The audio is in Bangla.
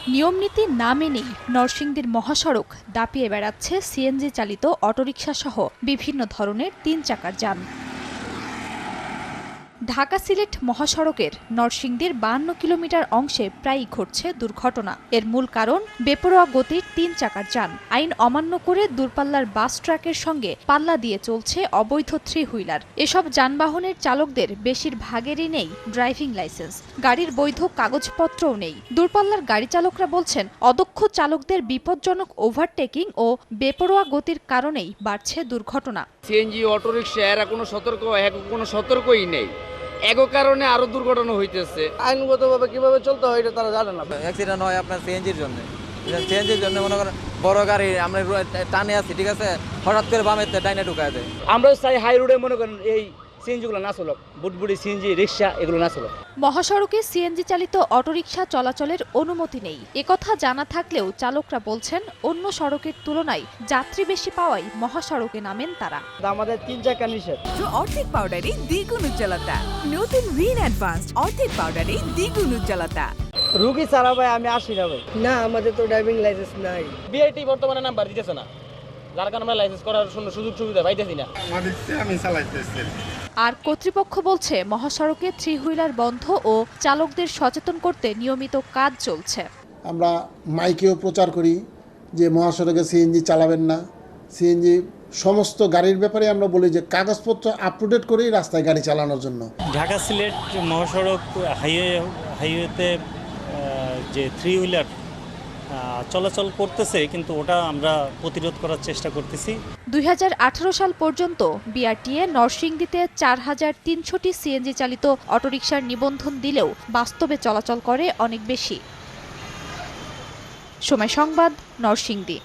নিয়মনীতি না মেনেই নরসিংদীর মহাসড়ক দাপিয়ে বেড়াচ্ছে সিএনজি চালিত অটোরিকশা সহ বিভিন্ন ধরনের ৩ চাকার যান। ঢাকা সিলেট মহাসড়কের নরসিংদীর ৫২ কিলোমিটার অংশে প্রায়ই ঘটছে দুর্ঘটনা। এর মূল কারণ বেপরোয়া গতির ৩ চাকার যান। আইন অমান্য করে দূরপাল্লার বাস ট্রাকের সঙ্গে পাল্লা দিয়ে চলছে অবৈধ থ্রি হুইলার। এসব যানবাহনের চালকদের বেশিরভাগেরই নেই ড্রাইভিং লাইসেন্স, গাড়ির বৈধ কাগজপত্রও নেই। দূরপাল্লার গাড়ি চালকরা বলছেন, অদক্ষ চালকদের বিপজ্জনক ওভারটেকিং ও বেপরোয়া গতির কারণেই বাড়ছে দুর্ঘটনা। সিএনজি অটোরিকশা এরা কোনো সতর্কই নেই। এগো কারণে আরো দুর্ঘটনা হইতেছে। আইনগতভাবে কিভাবে চলতে হয় এটা তারা জানে না। অ্যাক্সিডেন্ট হয় আপনার সিএনজির জন্য মনে করেন বড় গাড়ি আমরা টানে আছি, ঠিক আছে, হঠাৎ করে বামেতে ডাইনে ঢুকায় দেয়। আমরা চাই হাই রোডে মনে করেন এই সিএনজিগুলো না চলক, বুটবুটি সিএনজি রিক্সা এগুলো না চলক। মহাসড়কে সিএনজি চালিত অটোরিকশা চলাচলের অনুমতি নেই। একথা জানা থাকলেও চালকরা বলছেন, অন্য সড়কের তুলনায় যাত্রী বেশি পাওয়ায় মহাসড়কে নামেন তারা। আমাদের ৩ চাকা নিষেধ। অর্ধেক পাউডারে দ্বিগুণ উজ্জ্বলতা। নতুন রিন অ্যাডভান্সড অর্ধেক পাউডারে দ্বিগুণ উজ্জ্বলতা। রুগী ছাড়া ভাই আমি আসি না ভাই। না, আমাদের তো ড্রাইভিং লাইসেন্স নাই। বিআইটি বর্তমানে নাম্বার দিতেছে না, যার কারণে আমরা লাইসেন্স করার সুযোগ সুবিধা পাইতেছি না। আমি চালাইতেছি। আর কর্তৃপক্ষ বলছে, মহাসড়কে থ্রি হুইলার বন্ধ ও চালকদের সচেতন করতে নিয়মিত কাজ চলছে। আমরা মাইকেও প্রচার করি যে মহাসড়কে সিএনজি চালাবেন না। সিএনজি সমস্ত গাড়ির ব্যাপারে আমরা বলি যে কাগজপত্র আপ টু ডেট করেই রাস্তায় গাড়ি চালানোর জন্য। ঢাকা সিলেট মহাসড়ক হাইওয়েতে যে থ্রি হুইলার চলাচল করতেছে, কিন্তু ওটা আমরা প্রতিরোধ করার চেষ্টা করতেছি। ২০১৮ সাল পর্যন্ত বিআরটিএ নরসিংদীতে ৪,৩০০টি সিএনজি চালিত অটোরিকশার নিবন্ধন দিলেও বাস্তবে চলাচল করে অনেক বেশি। সময় সংবাদ, নরসিংদী।